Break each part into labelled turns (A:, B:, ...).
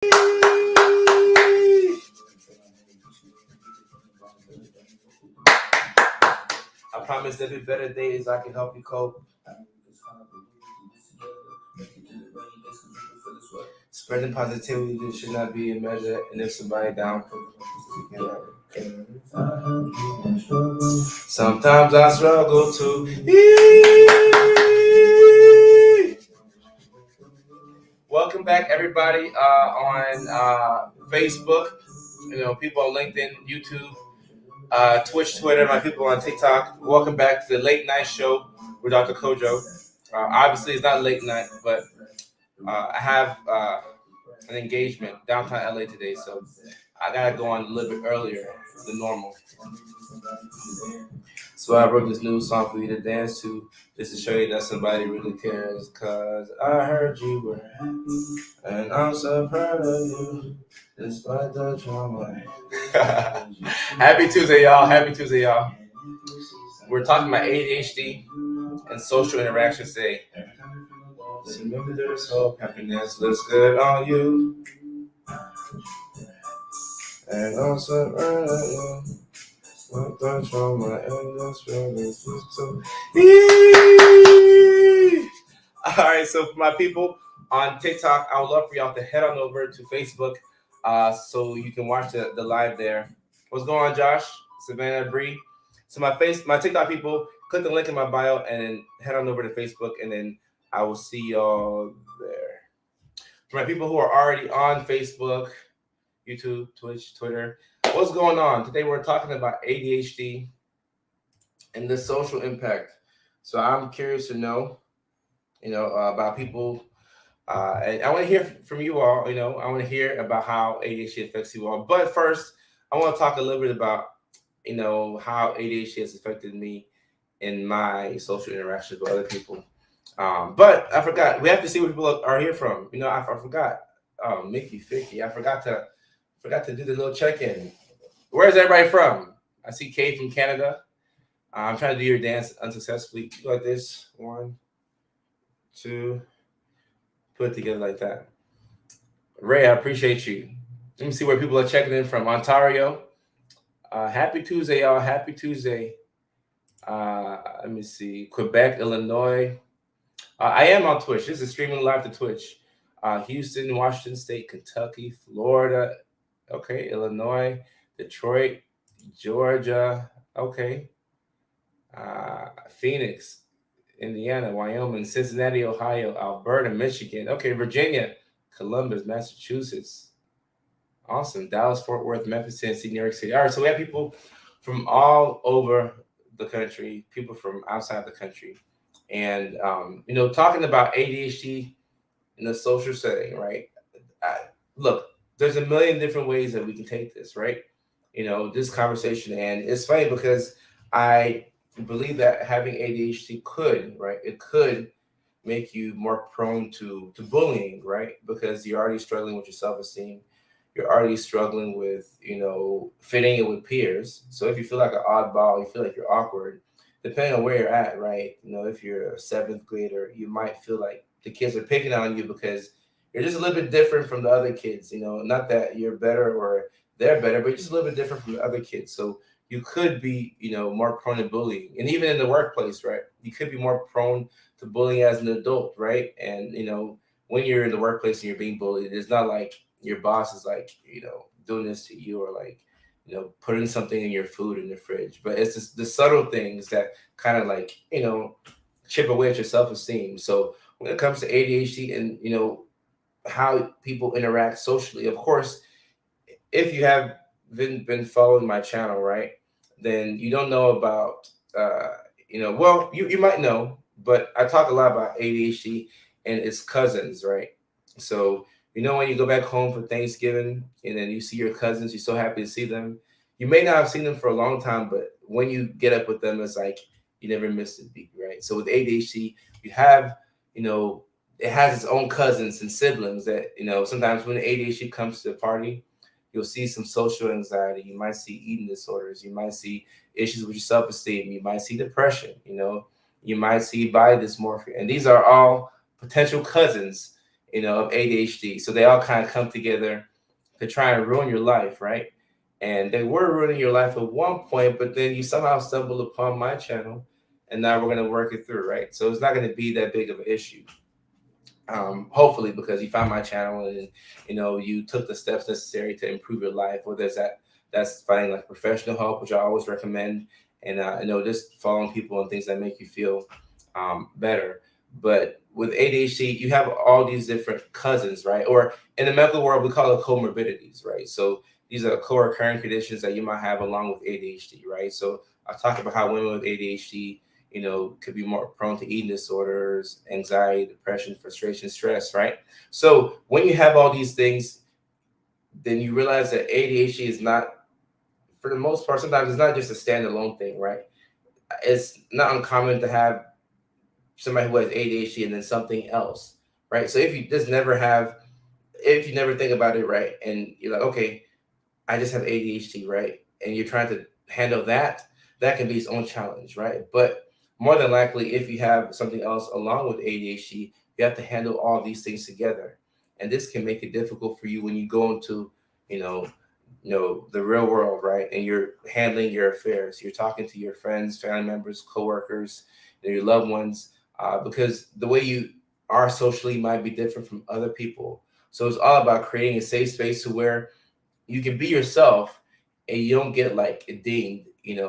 A: I promise there'll be better days I can help you cope. Spreading positivity should not be a measure, and if somebody down, sometimes I struggle too. Welcome back, everybody, on Facebook. People on LinkedIn, YouTube, Twitch, Twitter, my people on TikTok. Welcome back to the late night show with Dr. Kojo. Obviously, it's not late night, but I have an engagement downtown LA today, so I gotta go on a little bit earlier than normal. So I wrote this new song for you to dance to, just to show you that somebody really cares. Cause I heard you were happy, and I'm so proud of you, despite the trauma. Happy Tuesday, y'all. Happy Tuesday, y'all. We're talking about ADHD and social interactions today. So remember, there's hope, happiness looks good on you. And also, what the trauma and the struggles so. All right, so for my people on TikTok, I would love for y'all to head on over to Facebook, so you can watch the live there. What's going on, Josh, Savannah, Bree? So my TikTok people, click the link in my bio and then head on over to Facebook, and then I will see y'all there. For my people who are already on Facebook, YouTube, Twitch, Twitter, what's going on? Today we're talking about ADHD and the social impact. So I'm curious to know, about people. And I want to hear from you all. I want to hear about how ADHD affects you all. But first, I want to talk a little bit about, how ADHD has affected me in my social interactions with other people. But I forgot. We have to see where people are here from. I forgot. Oh, Mickey, Ficky. I forgot to do the little check-in. Where's everybody from? I see Kay from Canada. I'm trying to do your dance unsuccessfully. Like this. 1, 2. Put it together like that. Ray, I appreciate you. Let me see where people are checking in from. Ontario. Happy Tuesday, y'all. Happy Tuesday. Let me see. Quebec, Illinois. I am on Twitch. This is streaming live to Twitch. Houston, Washington State, Kentucky, Florida. Okay, Illinois, Detroit, Georgia. Okay. Phoenix, Indiana, Wyoming, Cincinnati, Ohio, Alberta, Michigan. Okay, Virginia, Columbus, Massachusetts. Awesome. Dallas, Fort Worth, Memphis, Tennessee, New York City. All right, so we have people from all over the country, people from outside the country. And, talking about ADHD in a social setting, right? Look, there's a million different ways that we can take this, right? This conversation. And it's funny because I believe that having ADHD could make you more prone to bullying, right? Because you're already struggling with your self-esteem. You're already struggling with, fitting in with peers. So if you feel like an oddball, you feel like you're awkward, depending on where you're at, right? If you're a 7th grader, you might feel like the kids are picking on you because you're just a little bit different from the other kids. Not that you're better or they're better, but you're just a little bit different from the other kids. So you could be, more prone to bullying. And even in the workplace, right? You could be more prone to bullying as an adult, right? And, when you're in the workplace and you're being bullied, it's not like your boss is like, doing this to you or like, putting something in your food in the fridge. But it's just the subtle things that kind of like, chip away at your self-esteem. So when it comes to ADHD and, how people interact socially, of course, if you have been following my channel, right, then you don't know about, well, you might know, but I talk a lot about ADHD and its cousins, right? So, when you go back home for Thanksgiving and then you see your cousins, you're so happy to see them. You may not have seen them for a long time, but when you get up with them, it's like you never missed a beat, right? So with ADHD, you have, it has its own cousins and siblings that, sometimes when the ADHD comes to the party, you'll see some social anxiety. You might see eating disorders. You might see issues with your self-esteem. You might see depression, you might see body dysmorphia. And these are all potential cousins of ADHD. So they all kind of come together to try and ruin your life, right? And they were ruining your life at one point, but then you somehow stumbled upon my channel, and now we're going to work it through, right? So it's not going to be that big of an issue. Hopefully, because you found my channel and you took the steps necessary to improve your life. Whether that's finding like professional help, which I always recommend, and just following people and things that make you feel better. But with ADHD, you have all these different cousins, right? Or in the medical world, we call it comorbidities, right? So these are co-occurring conditions that you might have along with ADHD, right? So I talked about how women with ADHD could be more prone to eating disorders, anxiety, depression, frustration, stress, right? So when you have all these things, then you realize that ADHD is not, for the most part, sometimes it's not just a standalone thing, right? It's not uncommon to have somebody who has ADHD and then something else, right? So if you never think about it, right, and you're like, okay, I just have ADHD, right, and you're trying to handle that, that can be its own challenge, right? But more than likely, if you have something else along with ADHD, you have to handle all these things together, and this can make it difficult for you when you go into, you know, the real world, right? And you're handling your affairs. You're talking to your friends, family members, coworkers, your loved ones, because the way you are socially might be different from other people. So it's all about creating a safe space to where you can be yourself and you don't get like dinged,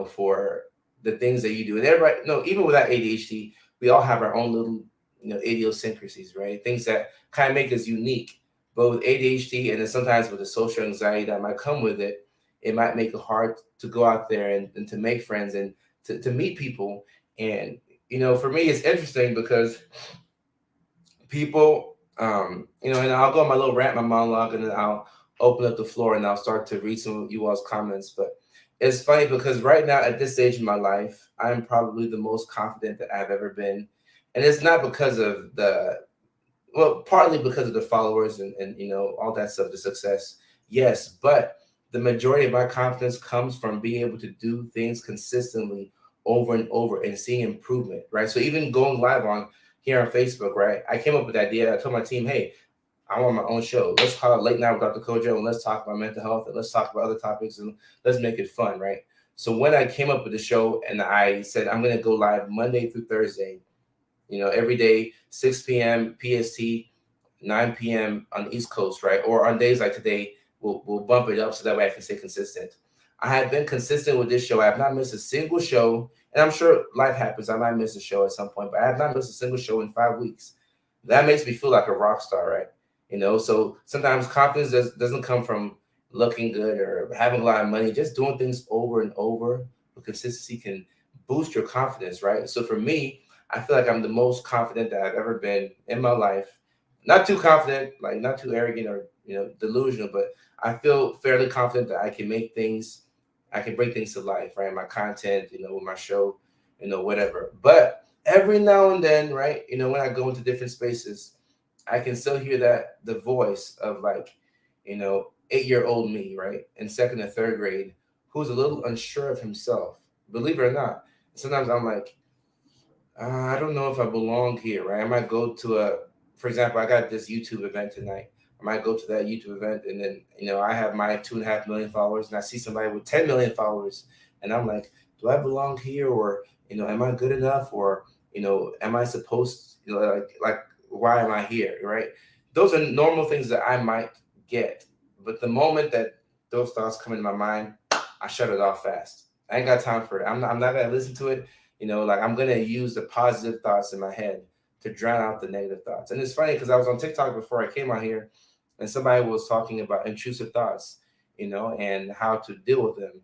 A: for the things that you do. And everybody, no, even without ADHD, we all have our own little, idiosyncrasies, right? Things that kind of make us unique. But with ADHD and then sometimes with the social anxiety that might come with it, it might make it hard to go out there and to make friends and to meet people. And, for me, it's interesting because people, and I'll go on my little rant, my monologue, and then I'll open up the floor and I'll start to read some of you all's comments. But it's funny because right now at this stage in my life, I'm probably the most confident that I've ever been. And it's not because of partly because of the followers and all that stuff, the success. Yes, but the majority of my confidence comes from being able to do things consistently over and over and seeing improvement, right? So even going live on here on Facebook, right? I came up with the idea. I told my team, hey, I want my own show. Let's call it Late Night with Dr. Kojo, and let's talk about mental health, and let's talk about other topics, and let's make it fun, right? So when I came up with the show and I said I'm going to go live Monday through Thursday, every day, 6 p.m. PST, 9 p.m. on the East Coast, right? Or on days like today, we'll bump it up so that way I can stay consistent. I have been consistent with this show. I have not missed a single show. And I'm sure life happens. I might miss a show at some point, but I have not missed a single show in 5 weeks. That makes me feel like a rock star, right? So sometimes confidence doesn't come from looking good or having a lot of money. Just doing things over and over with consistency can boost your confidence, right? So for me, I feel like I'm the most confident that I've ever been in my life. Not too confident, like not too arrogant or delusional, but I feel fairly confident that I can bring things to life, right? My content, with my show, whatever. But every now and then, right, when I go into different spaces, I can still hear the voice of like, 8-year-old me, right, in second and third grade, who's a little unsure of himself. Believe it or not, sometimes I'm like, I don't know if I belong here, right? I might go to for example, I got this YouTube event tonight. I might go to that YouTube event, and then I have my 2.5 million followers, and I see somebody with 10 million followers, and I'm like, do I belong here, or am I good enough, or am I supposed, like why am I here, right? Those are normal things that I might get, but the moment that those thoughts come into my mind, I shut it off fast. I ain't got time for it. I'm not gonna listen to it. Like I'm gonna use the positive thoughts in my head to drown out the negative thoughts. And it's funny because I was on TikTok before I came out here, and somebody was talking about intrusive thoughts, and how to deal with them.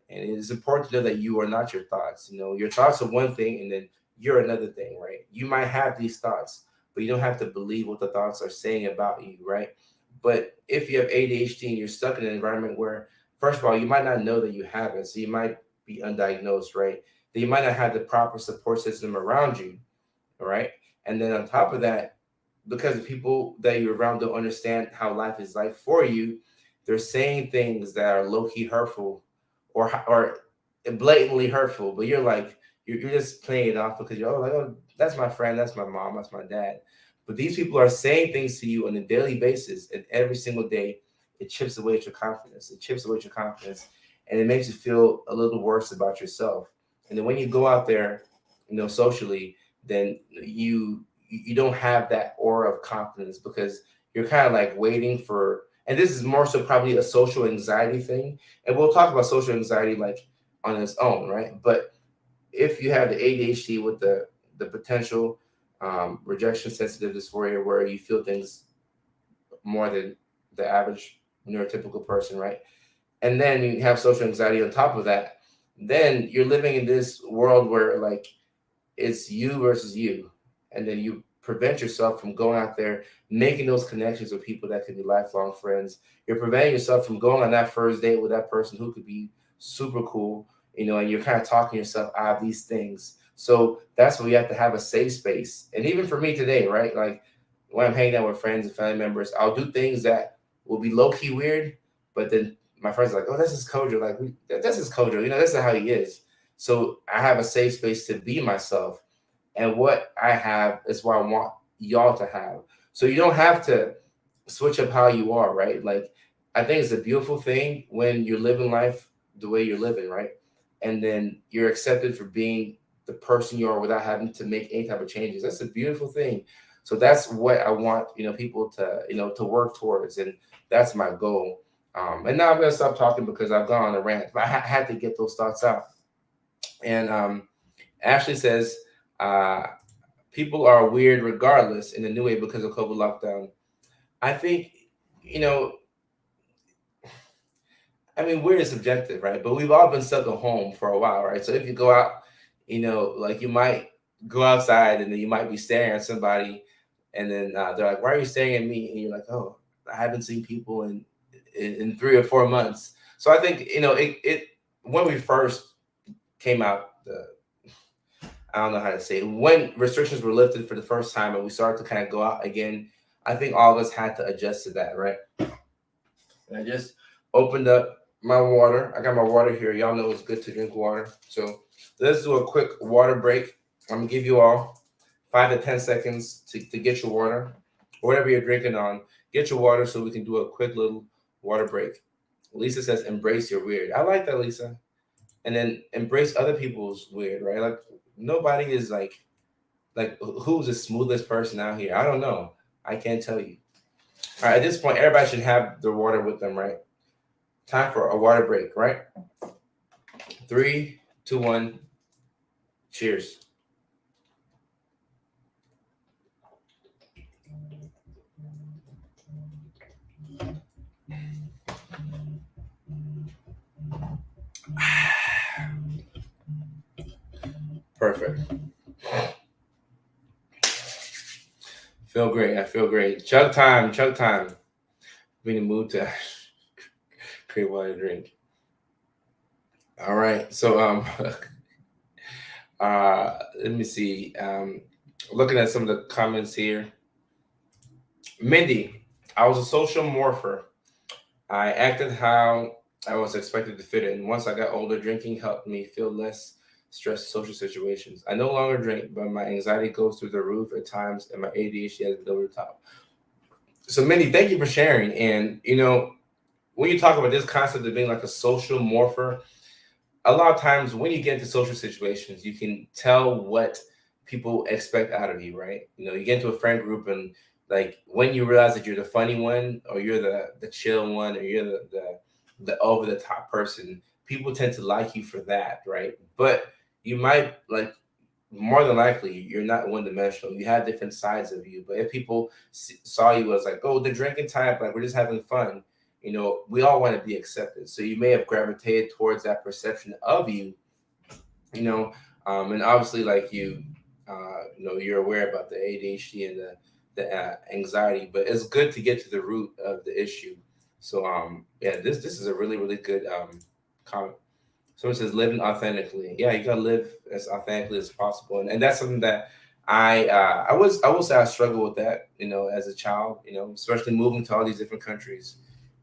A: And it is important to know that you are not your thoughts. Your thoughts are one thing, and then you're another thing, right? You might have these thoughts, but you don't have to believe what the thoughts are saying about you, right? But if you have ADHD and you're stuck in an environment where, first of all, you might not know that you have it, so you might be undiagnosed, right? That you might not have the proper support system around you, all right? And then on top of that, because the people that you're around don't understand how life is like for you, they're saying things that are low-key hurtful or blatantly hurtful, but you're like, you're just playing it off because you're like, oh, that's my friend, that's my mom, that's my dad. But these people are saying things to you on a daily basis, and every single day, it chips away at your confidence. It chips away at your confidence, and it makes you feel a little worse about yourself. And then when you go out there, socially, then you don't have that aura of confidence because you're kind of like waiting for. And this is more so probably a social anxiety thing, and we'll talk about social anxiety like on its own, right? But if you have the ADHD with the potential rejection sensitive dysphoria, where you feel things more than the average neurotypical person, right? And then you have social anxiety on top of that, then you're living in this world where like it's you versus you, and then you prevent yourself from going out there making those connections with people that could be lifelong friends. You're preventing yourself from going on that first date with that person who could be super cool, and you're kind of talking yourself out of these things. So that's where you have to have a safe space. And even for me today, right, like when I'm hanging out with friends and family members, I'll do things that will be low-key weird, but then my friends are like, oh, this is Kojo, like this is Kojo, this is how he is. So I have a safe space to be myself. And what I have is what I want y'all to have. So you don't have to switch up how you are, right? Like, I think it's a beautiful thing when you're living life the way you're living, right? And then you're accepted for being the person you are without having to make any type of changes. That's a beautiful thing. So that's what I want, people to, to work towards. And that's my goal. And now I'm going to stop talking because I've gone on a rant, but I had to get those thoughts out. And Ashley says, people are weird regardless in the new way because of COVID lockdown. I think, weird is subjective, right? But we've all been stuck at home for a while, right? So if you go out, like you might go outside and then you might be staring at somebody, and then they're like, "Why are you staring at me?" And you're like, "Oh, I haven't seen people in 3 or 4 months." So I think it when we first came out, I don't know how to say it, when restrictions were lifted for the first time and we started to kind of go out again, I think all of us had to adjust to that, right? And I just opened up my water. I got my water here. Y'all know it's good to drink water. So let's do a quick water break. I'm gonna give you all 5 to 10 seconds to get your water, whatever you're drinking on. Get your water so we can do a quick little water break. Lisa says, embrace your weird. I like that, Lisa. And then embrace other people's weird, right? Like nobody is like who's the smoothest person out here? I don't know. I can't tell you. All right, at this point, everybody should have their water with them, right? Time for a water break, right? 3, 2, 1. Cheers. Perfect. Feel great. I feel great. Chug time. Chug time. I'm in the mood to create water to drink. All right. So let me see. Looking at some of the comments here. Mindy, I was a social morpher. I acted how I was expected to fit in. Once I got older, drinking helped me feel less stressed in social situations. I no longer drink, but my anxiety goes through the roof at times, and my ADHD has been over the top. So, Mindy, thank you for sharing. And when you talk about this concept of being like a social morpher, a lot of times when you get into social situations, you can tell what people expect out of you, right? You get into a friend group and like when you realize that you're the funny one or you're the chill one or you're the over the top person, people tend to like you for that, right? But you might like more than likely you're not one dimensional. You have different sides of you. But if people saw you as like, oh, the drinking type, like we're just having fun, we all want to be accepted. So you may have gravitated towards that perception of you, and obviously like you're aware about the ADHD and the anxiety, but it's good to get to the root of the issue. So yeah, this is a really, really good comment. Someone says living authentically. Yeah, you gotta live as authentically as possible, and that's something that I will say I struggle with that. As a child, especially moving to all these different countries.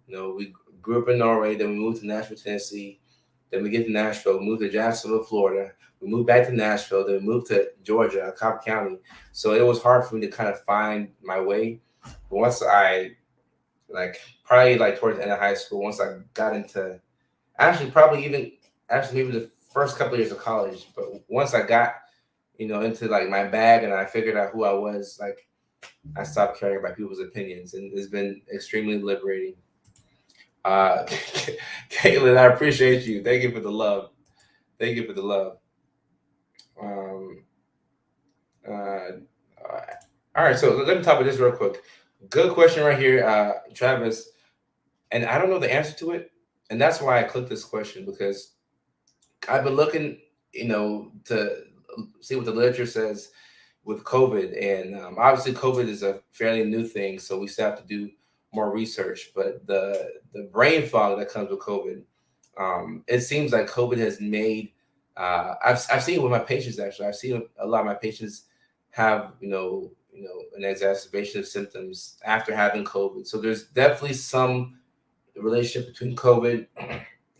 A: We grew up in Norway, then we moved to Nashville, Tennessee, Then we get to Nashville, moved to Jacksonville, Florida. We moved back to Nashville. Then we moved to Georgia, Cobb County. So it was hard for me to kind of find my way. But once I probably towards the end of high school, once I got into maybe the first couple of years of college, but once I got into my bag and I figured out who I was, I stopped caring about people's opinions, and it's been extremely liberating. Caitlin, I appreciate you. Thank you for the love. Thank you for the love. All right, so let me talk about this real quick. Good question right here, Travis. And I don't know the answer to it, and that's why I clicked this question, because I've been looking, to see what the literature says with COVID, and obviously COVID is a fairly new thing, so we still have to do more research. But the brain fog that comes with COVID, it seems like COVID has made. I've seen it with my patients. Actually, I've seen a lot of my patients have an exacerbation of symptoms after having COVID. So there's definitely some relationship between COVID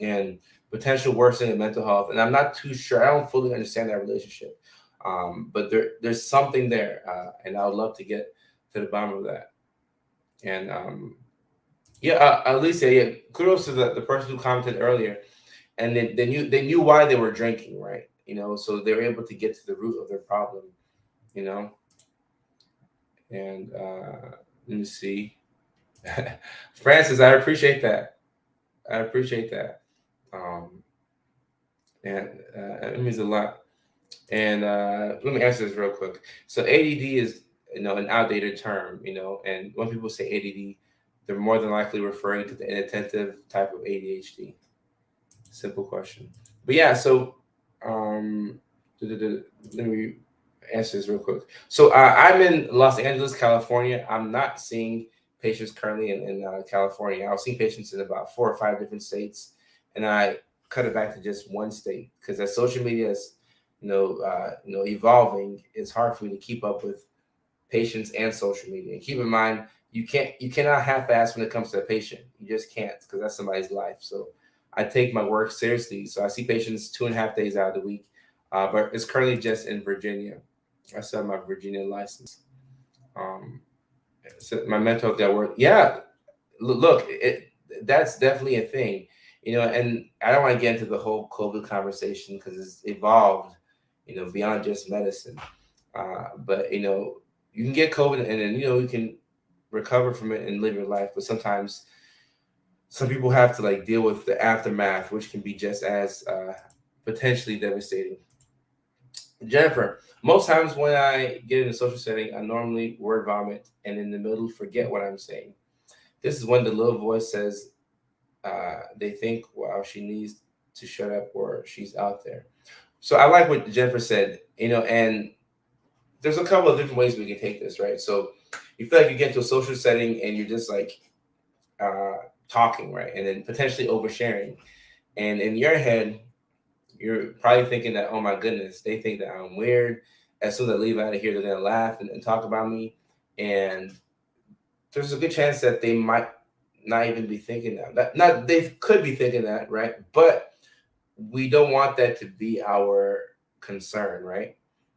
A: and potential worsening of mental health, and I'm not too sure. I don't fully understand that relationship, but there's something there, and I would love to get to the bottom of that. And Alicia, yeah, kudos to the person who commented earlier, and they knew why they were drinking, right? So they were able to get to the root of their problem, And let me see. Francis, I appreciate that. And it means a lot. And let me answer this real quick. So ADD is, an outdated term, and when people say ADD, they're more than likely referring to the inattentive type of ADHD. Simple question. But yeah, so let me answer this real quick. So I'm in Los Angeles, California. I'm not seeing patients currently in California. I've seen patients in about 4 or 5 different states, and I cut it back to just one state, because as social media is evolving, it's hard for me to keep up with patients and social media. And keep in mind, you cannot half-ass when it comes to a patient. You just can't, because that's somebody's life. So I take my work seriously. So I see patients 2.5 days out of the week, but it's currently just in Virginia. I still have my Virginia license. So my mental health at work. Yeah, look, that's definitely a thing, and I don't want to get into the whole COVID conversation because it's evolved, beyond just medicine. But you can get COVID and then you can recover from it and live your life. But sometimes some people have to deal with the aftermath, which can be just as potentially devastating. Jennifer, most times when I get in a social setting, I normally word vomit and in the middle forget what I'm saying. This is when the little voice says they think, wow, she needs to shut up or she's out there. So I like what Jennifer said, and there's a couple of different ways we can take this, right? So you feel like you get to a social setting and you're just talking, right? And then potentially oversharing. And in your head, you're probably thinking that, oh my goodness, they think that I'm weird. As soon as I leave out of here, they're going to laugh and talk about me. And there's a good chance that they might not even be thinking that. They could be thinking that, right? But we don't want that to be our concern, right?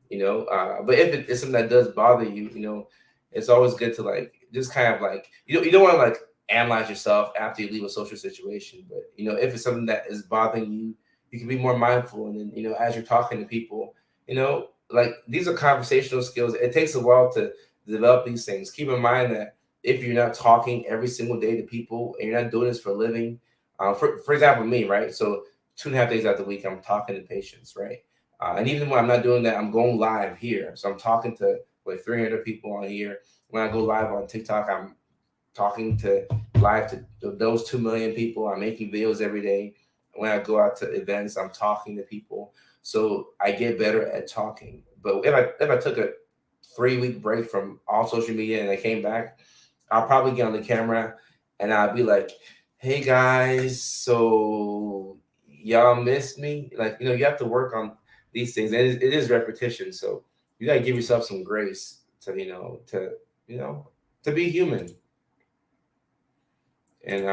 A: But if it's something that does bother you, it's always good to just kind of you don't want to analyze yourself after you leave a social situation. But if it's something that is bothering you, you can be more mindful. And then as you're talking to people, these are conversational skills. It takes a while to develop these things. Keep in mind that if you're not talking every single day to people and you're not doing this for a living, for example, me, right? So 2.5 days out of the week, I'm talking to patients, right? And even when I'm not doing that, I'm going live here. So I'm talking to 300 people on here. When I go live on TikTok, I'm talking live to those 2 million people. I'm making videos every day. When I go out to events, I'm talking to people. So I get better at talking. But if I took a 3-week break from all social media and I came back, I'll probably get on the camera and I'll be like, hey guys, so y'all missed me? You have to work on these things. And it is repetition. So you gotta give yourself some grace to be human. And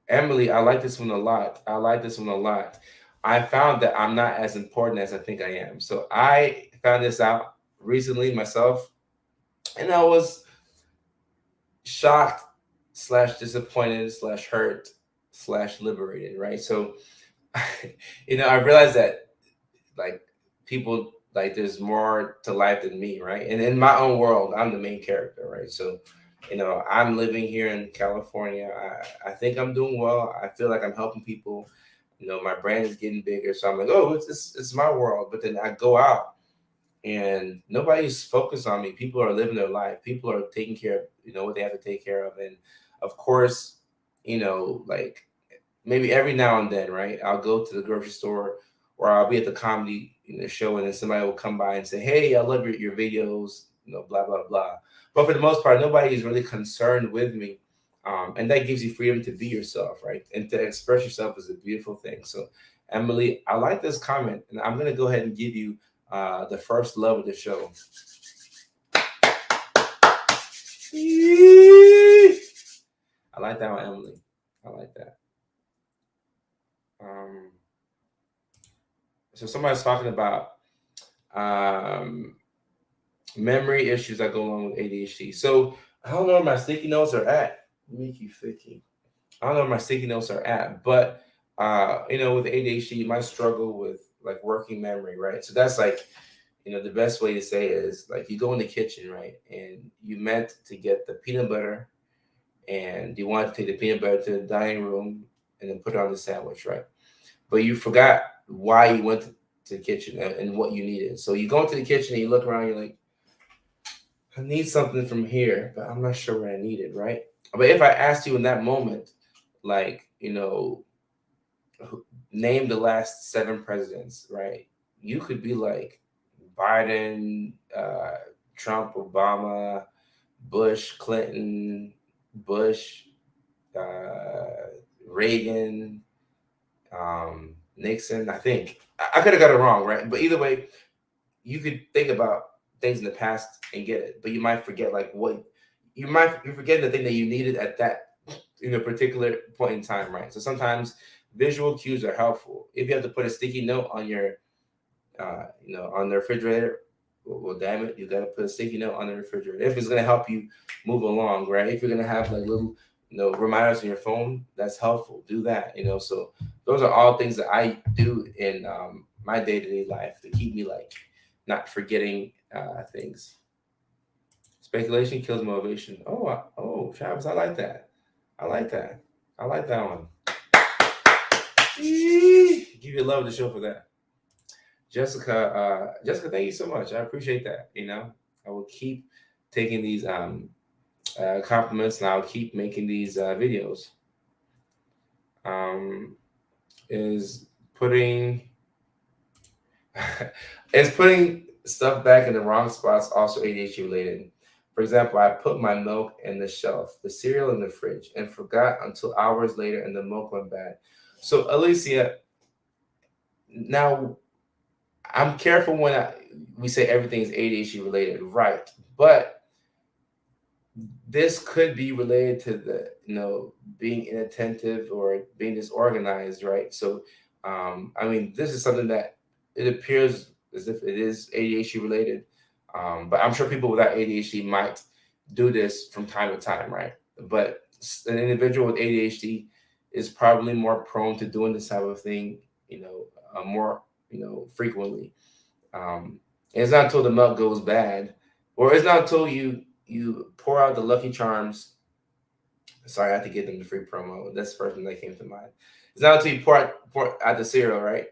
A: Emily, I like this one a lot. I like this one a lot. I found that I'm not as important as I think I am. So I found this out recently myself, and I was shocked slash disappointed slash hurt slash liberated, right? So, I realized that like people like there's more to life than me, right? And in my own world, I'm the main character, right? So, I'm living here in California. I think I'm doing well. I feel like I'm helping people. My brand is getting bigger, so I'm like, oh, it's my world. But then I go out and nobody's focused on me. People are living their life. People are taking care of what they have to take care of, and of course, like maybe every now and then, right? I'll go to the grocery store or I'll be at the comedy show, and then somebody will come by and say, "Hey, I love your videos," blah blah blah. But for the most part, nobody is really concerned with me, and that gives you freedom to be yourself, right? And to express yourself is a beautiful thing. So, Emily, I like this comment, and I'm gonna go ahead and give you the first love of the show. I like that one, Emily. I like that. Um, so somebody's talking about um, memory issues that go along with ADHD. So I don't know where my sticky notes are at. Let me keep thinking. I don't know where my sticky notes are at, but with ADHD, you might struggle with like working memory, right? So that's like, the best way to say it is like you go in the kitchen, right? And you meant to get the peanut butter and you want to take the peanut butter to the dining room and then put it on the sandwich, right? But you forgot why you went to the kitchen and what you needed. So you go into the kitchen and you look around, you're like, I need something from here, but I'm not sure what I need it, right? But if I asked you in that moment, like, name the last 7 presidents, right? You could be like Biden, Trump, Obama, Bush, Clinton, Bush, uh, Reagan, Nixon. I think I could have got it wrong, right? But either way, you could think about things in the past and get it, but you might forget like what you forget the thing that you needed at that particular point in time, right? So sometimes visual cues are helpful. If you have to put a sticky note on your on the refrigerator, well, damn it, you got to put a sticky note on the refrigerator if it's going to help you move along, right? If you're going to have like little reminders on your phone, that's helpful. Do that. So those are all things that I do in my day-to-day life to keep me like not forgetting things. Speculation kills motivation. Oh, Travis, I like that. I like that. I like that one. Give you love of the show for that. Jessica, thank you so much. I appreciate that. I will keep taking these compliments, and I'll keep making these videos. Is putting is putting stuff back in the wrong spots also ADHD related. For example, I put my milk in the shelf, the cereal in the fridge, and forgot until hours later, and the milk went bad. So, Alicia, now I'm careful when we say everything is ADHD related, right? But this could be related to the being inattentive or being disorganized, right? So I mean, this is something that it appears as if it is ADHD related, but I'm sure people without ADHD might do this from time to time, right? But an individual with ADHD is probably more prone to doing this type of thing, more frequently. And it's not until the milk goes bad, or it's not until you pour out the Lucky Charms. Sorry, I have to give them the free promo. That's the first thing that came to mind. It's not until you pour out the cereal, right?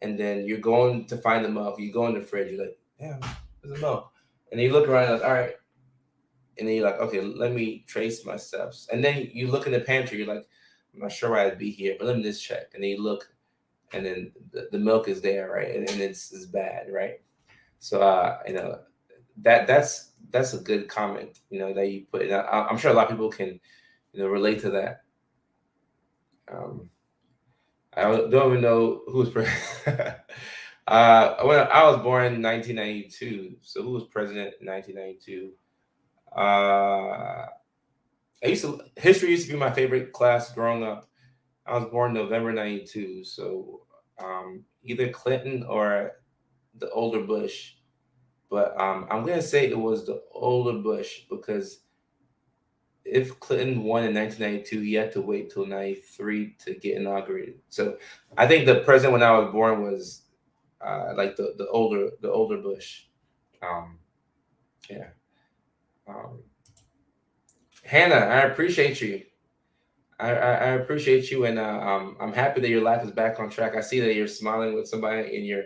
A: And then you're going to find the milk. You go in the fridge. You're like, damn, there's a milk. And then you look around, like, all right. And then you're like, okay, let me trace my steps. And then you look in the pantry. You're like, I'm not sure why I'd be here, but let me just check. And then you look, and then the milk is there, right? And it's bad, right? So that's a good comment, that you put. And I'm sure a lot of people can, relate to that. I don't even know who's president. When I was born in 1992, so who was president in 1992? History used to be my favorite class growing up, I was born November 92, so either Clinton or the older Bush. But I'm gonna say it was the older Bush because if Clinton won in 1992, he had to wait till 93 to get inaugurated. So I think the president when I was born was like the older Bush. Um, yeah. Um, Hannah, I appreciate you. I appreciate you, and I'm happy that your life is back on track. I see that you're smiling with somebody in your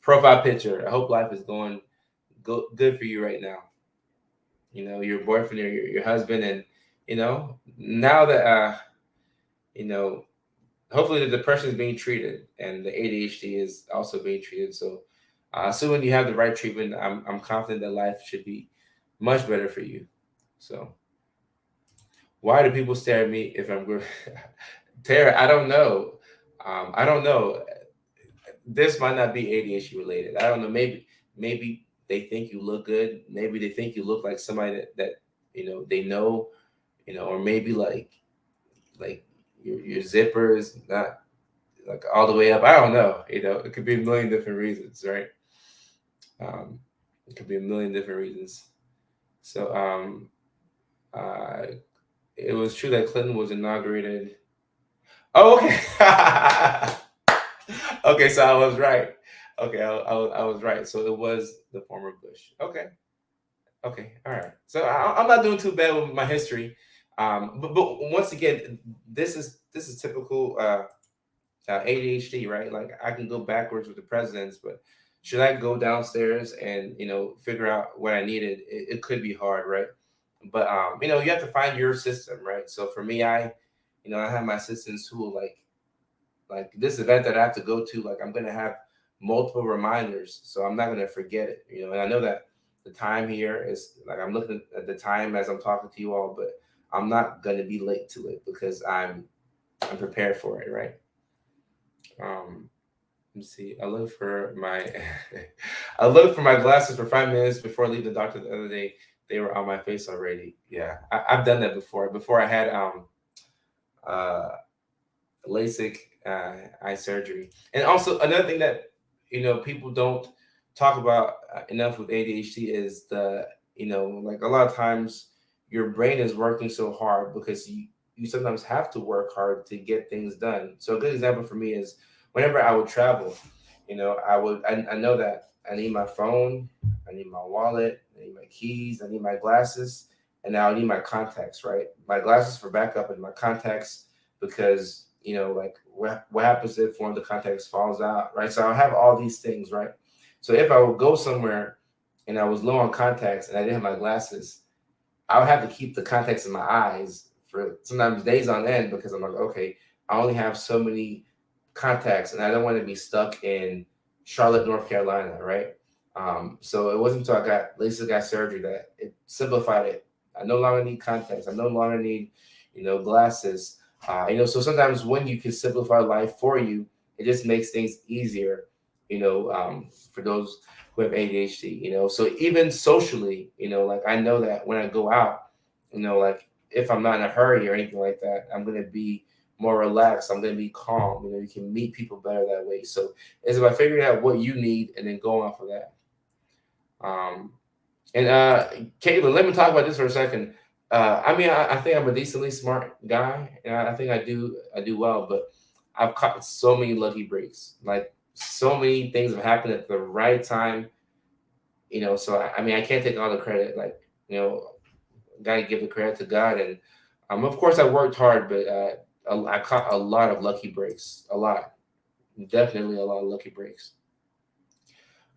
A: profile picture. I hope life is going good for you right now. Your boyfriend or your husband, and now that you know, hopefully the depression is being treated and the ADHD is also being treated. So, assuming you have the right treatment, I'm confident that life should be much better for you. So, why do people stare at me if I'm good? Tara, I don't know. I don't know. This might not be ADHD related. I don't know. Maybe they think you look good. Maybe they think you look like somebody that they know. Or maybe like your zipper is not like all the way up. I don't know. It could be a million different reasons, right? Um, it could be a million different reasons. So uh, it was true that Clinton was inaugurated. Oh, okay. Okay, so I was right. Okay, I was right. So it was the former Bush. Okay, okay, all right. So I'm not doing too bad with my history. But once again, this is typical ADHD, right? Like I can go backwards with the presidents, but should I go downstairs and figure out what I needed? It could be hard, right? But you have to find your system, right? So for me, I have my assistants who will like this event that I have to go to, like I'm gonna have multiple reminders, so I'm not gonna forget it. And I know that the time here is like I'm looking at the time as I'm talking to you all, but I'm not gonna be late to it because I'm prepared for it, right? Um, let me see. I looked for my I looked for my glasses for 5 minutes before I leave the doctor the other day. They were on my face already. Yeah, I've done that before. Before I had uh LASIK eye surgery. And also another thing that people don't talk about enough with ADHD is like a lot of times your brain is working so hard because you sometimes have to work hard to get things done. So a good example for me is whenever I would travel, I know that I need my phone, I need my wallet, I need my keys, I need my glasses, and now I need my contacts, right? My glasses for backup and my contacts because like what happens if one of the contacts falls out, right? So I have all these things, right? So if I would go somewhere and I was low on contacts and I didn't have my glasses, I would have to keep the contacts in my eyes for sometimes days on end because I'm like, okay, I only have so many contacts and I don't want to be stuck in Charlotte, North Carolina, right? So it wasn't until I got LASIK eye surgery that it simplified it. I no longer need contacts. I no longer need, glasses. So sometimes when you can simplify life for you, it just makes things easier, for those who have ADHD, So even socially, like I know that when I go out, like if I'm not in a hurry or anything like that, I'm going to be more relaxed. I'm going to be calm. You can meet people better that way. So it's about figuring out what you need and then going off of that. Um, and Caitlin, let me talk about this for a second. I mean, I think I'm a decently smart guy, and I think I do well. But I've caught so many lucky breaks. Like so many things have happened at the right time. So I mean, I can't take all the credit. Like gotta give the credit to God, and of course I worked hard, but I caught a lot of lucky breaks. A lot, definitely a lot of lucky breaks.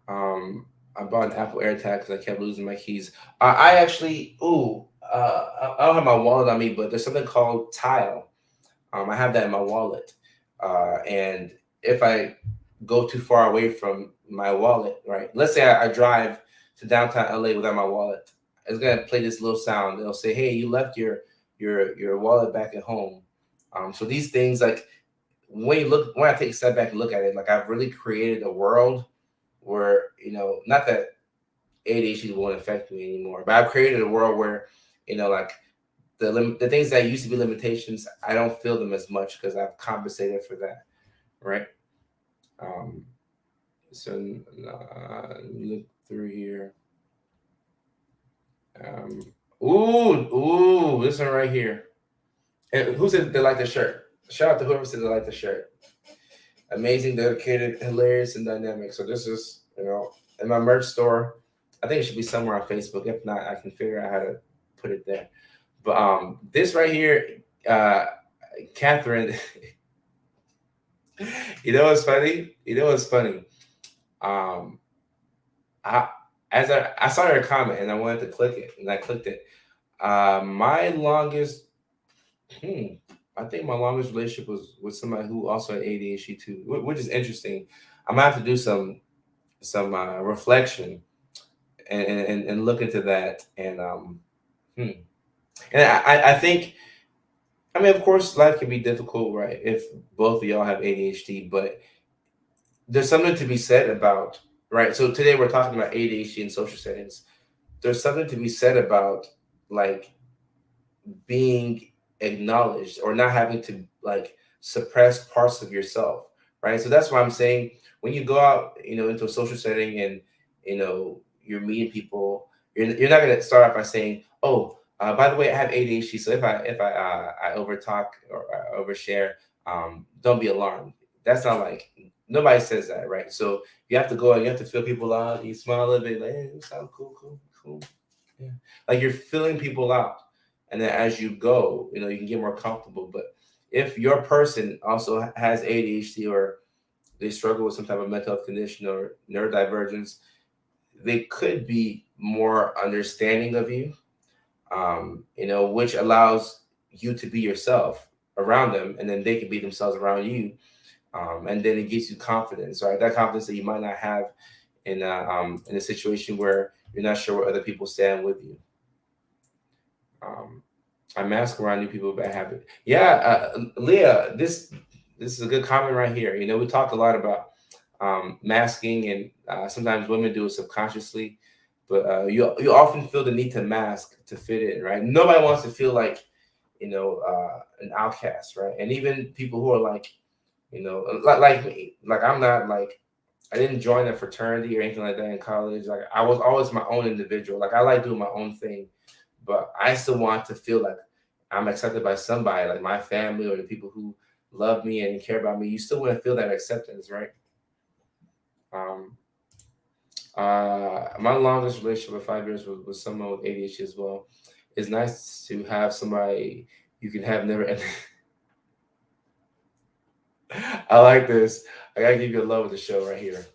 A: I bought an Apple AirTag because I kept losing my keys. I actually, I don't have my wallet on me, but there's something called Tile. I have that in my wallet, and if I go too far away from my wallet, right? Let's say I drive to downtown LA without my wallet, it's gonna play this little sound. It'll say, "Hey, you left your wallet back at home." So these things, like when I take a step back and look at it, like I've really created a world where not that ADHD won't affect me anymore, but I've created a world where like the things that used to be limitations, I don't feel them as much because I've compensated for that, right? Um, so look through here. Ooh, this one right here. And who said they like the shirt? Shout out to whoever said they like the shirt. Amazing, dedicated, hilarious, and dynamic. So this is, in my merch store. I think it should be somewhere on Facebook. If not, I can figure out how to put it there. But this right here, Katherine. You know what's funny? Um, I I saw her comment and I wanted to click it and I clicked it. My longest, I think my longest relationship was with somebody who also had ADHD too, which is interesting. I'm gonna have to do some reflection and look into that. Hmm. And I think, I mean, of course, life can be difficult, right? If both of y'all have ADHD, but there's something to be said about, right? So today we're talking about ADHD in social settings. There's something to be said about like being acknowledged or not having to like suppress parts of yourself, right? So that's why I'm saying when you go out, into a social setting and you're meeting people, you're not going to start off by saying, "Oh, by the way, I have ADHD, so if I overtalk or overshare, don't be alarmed." That's not like nobody says that, right? So you have to go and you have to feel people out. You smile a little bit, like, "Hey, you sound cool, cool, cool." Yeah, like you're filling people out, and then as you go, you can get more comfortable. But if your person also has ADHD or they struggle with some type of mental health condition or neurodivergence, they could be more understanding of you, which allows you to be yourself around them, and then they can be themselves around you, and then it gives you confidence, right? That confidence that you might not have in a situation where you're not sure where other people stand with you. I mask around new people with bad habit. Yeah, Leah, this is a good comment right here. We talk a lot about masking, and sometimes women do it subconsciously, but you often feel the need to mask to fit in, right? Nobody wants to feel like an outcast, right? And even people who are like like me, like I'm not like I didn't join a fraternity or anything like that in college. Like I was always my own individual. Like I like doing my own thing, but I still want to feel like I'm accepted by somebody, like my family or the people who love me and care about me. You still want to feel that acceptance, right? Um, my longest relationship of 5 years was someone with ADHD as well. It's nice to have somebody you can have never ending. I like this. I gotta give you a love of the show right here.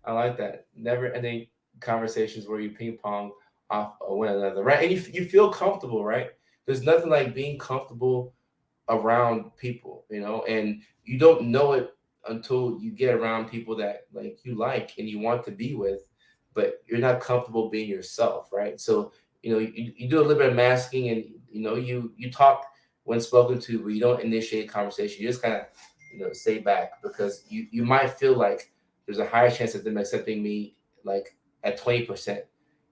A: I like that. Never ending conversations where you ping pong off one another, right? And you feel comfortable, right? There's nothing like being comfortable around people, and you don't know it until you get around people that like you like and you want to be with, but you're not comfortable being yourself, right? So you do a little bit of masking, and you talk when spoken to, but you don't initiate conversation. You just kind of stay back because you might feel like there's a higher chance of them accepting me like at 20%,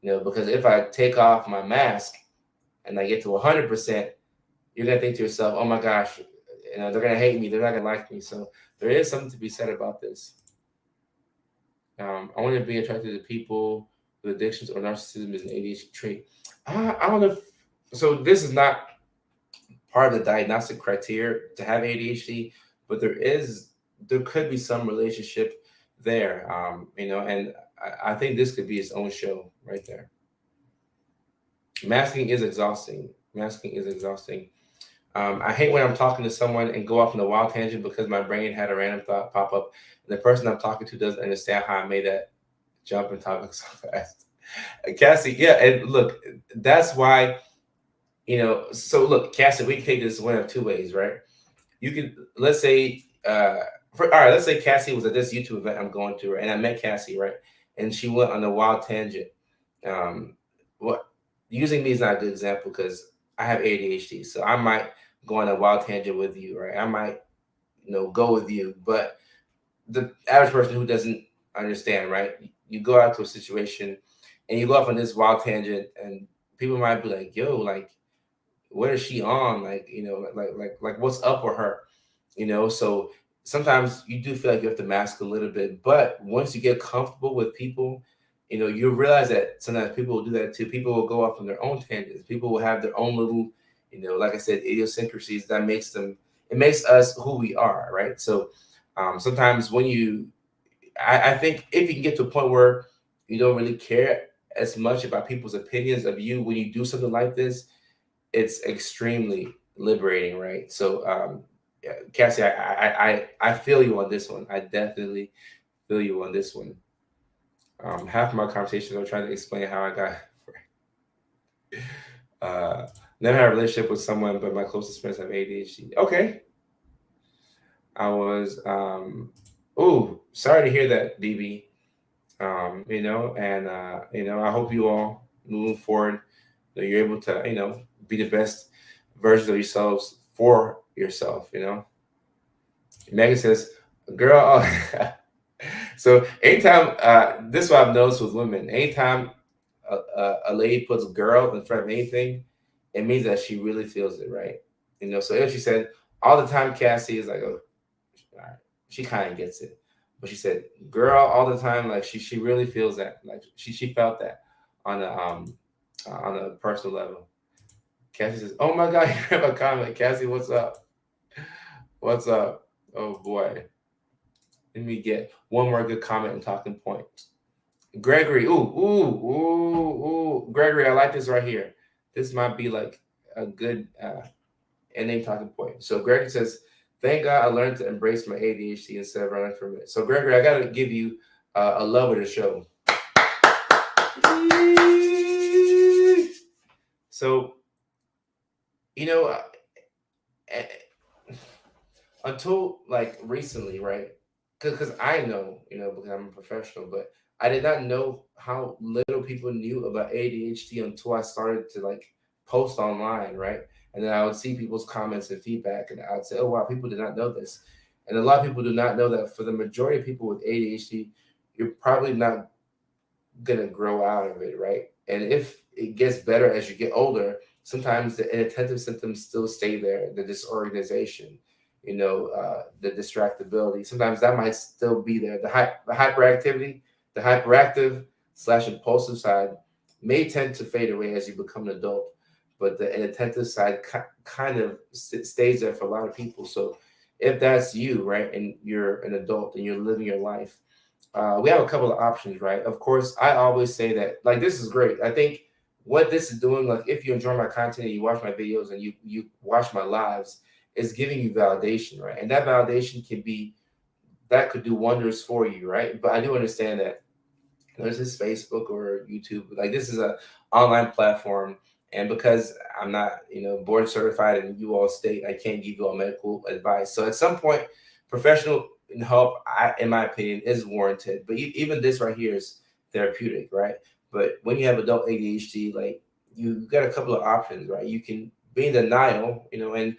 A: because if I take off my mask and I get to 100%, you're gonna think to yourself, "Oh my gosh, they're gonna hate me. They're not gonna like me." So there is something to be said about this. I want to be attracted to people with addictions or narcissism is an ADHD trait. I don't know. So this is not part of the diagnostic criteria to have ADHD, but there could be some relationship there. And I think this could be its own show right there. Masking is exhausting. Masking is exhausting. I hate when I'm talking to someone and go off on a wild tangent because my brain had a random thought pop up, and the person I'm talking to doesn't understand how I made that jump in topic so fast. Cassie, yeah, and look, that's why, so look, Cassie, we can take this one of two ways, right? You could, let's say, all right, let's say Cassie was at this YouTube event I'm going to, and I met Cassie, right? And she went on a wild tangent. What Using me is not a good example because I have ADHD, so I might go on a wild tangent with you, right? I might, go with you, but the average person who doesn't understand, right? You go out to a situation and you go off on this wild tangent, and people might be like, "Yo, like, what is she on? Like, like what's up with her?" So sometimes you do feel like you have to mask a little bit, but once you get comfortable with people, you realize that sometimes people will do that too. People will go off on their own tangents. People will have their own little, like I said, idiosyncrasies that it makes us who we are, right? So sometimes I think if you can get to a point where you don't really care as much about people's opinions of you when you do something like this, it's extremely liberating, right? So, yeah, Cassie, I feel you on this one. I definitely feel you on this one. Half of my conversations, I'm trying to explain how I got. Uh, Never had a relationship with someone, but my closest friends have ADHD. Okay, I was. Oh, sorry to hear that, BB. And I hope you all moving forward, that you're able to, be the best versions of yourselves for yourself. Megan says, "Girl." So anytime, this is what I've noticed with women. Anytime a lady puts "girl" in front of anything, it means that she really feels it, right? So if she said all the time, Cassie is like, "Oh, all right," she kind of gets it. But she said "girl" all the time, like she really feels that, like she felt that on a personal level. Cassie says, "Oh my God, you have a comment." Cassie, what's up? What's up? Oh boy. Let me get one more good comment and talking point. Gregory, ooh. Gregory, I like this right here. This might be like a good ending talking point. So Gregory says, "Thank God I learned to embrace my ADHD instead of running from it." So Gregory, I gotta give you a love of the show. So, you know, until like recently, right? Because I know, because I'm a professional, but I did not know how little people knew about ADHD until I started to like post online, right? And then I would see people's comments and feedback, and I would say, "Oh wow, people did not know this." And a lot of people do not know that for the majority of people with ADHD, you're probably not gonna grow out of it, right? And if it gets better as you get older, sometimes the inattentive symptoms still stay there, the disorganization, the distractibility. Sometimes that might still be there. The hyperactivity, the hyperactive slash impulsive side may tend to fade away as you become an adult, but the inattentive side kind of stays there for a lot of people. So if that's you, right, and you're an adult and you're living your life, we have a couple of options, right? Of course, I always say that, like, this is great. I think what this is doing, like, if you enjoy my content and you watch my videos and you watch my lives, is giving you validation, right? And that validation could do wonders for you, right? But I do understand that there's this Facebook or YouTube, like this is a online platform, and because I'm not, board certified in you all state, I can't give you all medical advice. So at some point, professional help, in my opinion, is warranted. But even this right here is therapeutic, right? But when you have adult ADHD, like you got a couple of options, right? You can be in denial, and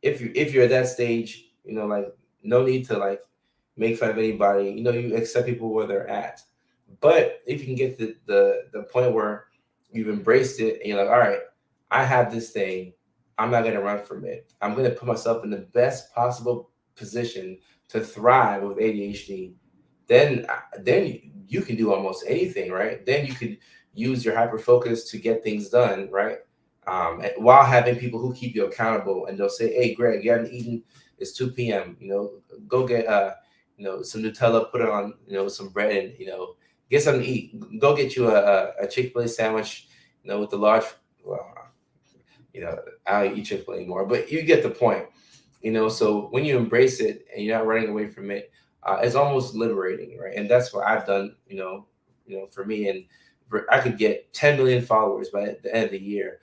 A: if you're at that stage, like no need to like make fun of anybody. You accept people where they're at. But if you can get to the point where you've embraced it and you're like, all right, I have this thing, I'm not gonna run from it. I'm gonna put myself in the best possible position to thrive with ADHD. Then you can do almost anything, right? Then you could use your hyper focus to get things done, right? While having people who keep you accountable, and they'll say, "Hey, Greg, you haven't eaten. It's 2 p.m. Go get some Nutella, put it on, some bread, and get something to eat. Go get you a Chick-fil-A sandwich, with the large." Well, I don't eat Chick-fil-A anymore, but you get the point. So when you embrace it and you're not running away from it, it's almost liberating, right? And that's what I've done, for me. And I could get 10 million followers by the end of the year.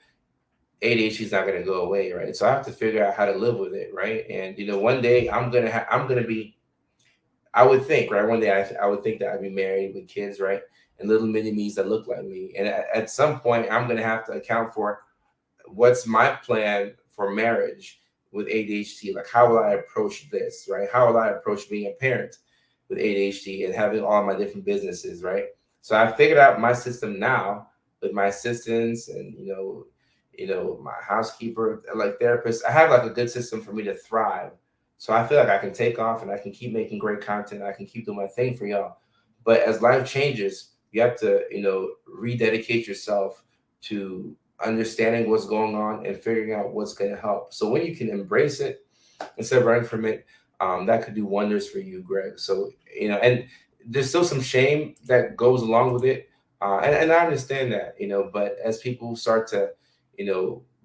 A: ADHD is not going to go away, right? So I have to figure out how to live with it, right? And one day I'm gonna be. I would think, right? One day I would think that I'd be married with kids, right? And little mini me's that look like me. And at some point, I'm gonna have to account for what's my plan for marriage with ADHD. Like, how will I approach this, right? How will I approach being a parent with ADHD and having all my different businesses, right? So I figured out my system now with my assistants and my housekeeper, like therapist. I have like a good system for me to thrive. So I feel like I can take off and I can keep making great content. I can keep doing my thing for y'all. But as life changes, you have to, rededicate yourself to understanding what's going on and figuring out what's going to help. So when you can embrace it instead of running from it, that could do wonders for you, Greg. So, and there's still some shame that goes along with it. And I understand that, but as people start to,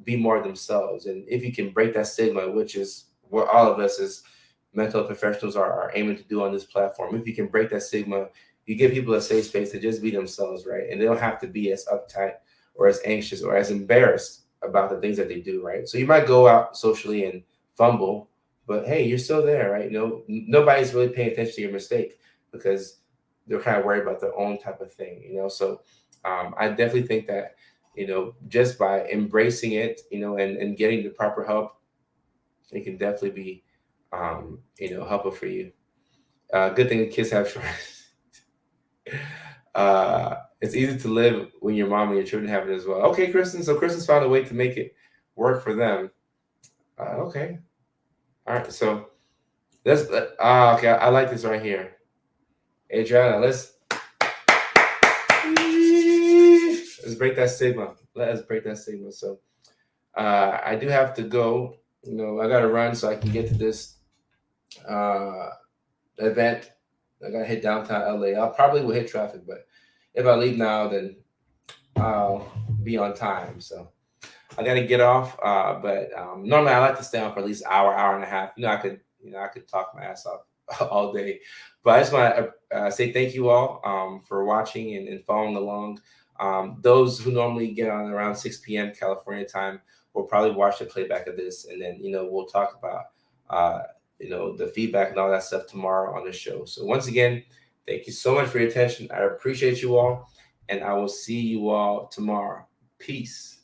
A: be more themselves, and if you can break that stigma, which is what all of us as mental professionals are aiming to do on this platform, if you can break that stigma, you give people a safe space to just be themselves, right? And they don't have to be as uptight or as anxious or as embarrassed about the things that they do, right? So you might go out socially and fumble, but hey, you're still there, right? Nobody's really paying attention to your mistake because they're kind of worried about their own type of thing, So I definitely think that, just by embracing it, and getting the proper help, it can definitely be, helpful for you. Good thing the kids have shorts. It's easy to live when your mom and your children have it as well. Okay, Kristen. So Kristen's found a way to make it work for them. Okay. All right. So let's. Okay. I like this right here. Adriana, let's break that stigma. Let us break that stigma. So I do have to go. I got to run so I can get to this event. I got to hit downtown LA. I'll probably will hit traffic, but if I leave now, then I'll be on time. So I got to get off. But normally I like to stay on for at least hour and a half. I could talk my ass off all day. But I just want to say thank you all for watching and following along. Those who normally get on around 6 p.m. California time will probably watch the playback of this, and then we'll talk about the feedback and all that stuff tomorrow on the show. So once again, thank you so much for your attention. I appreciate you all, and I will see you all tomorrow. Peace.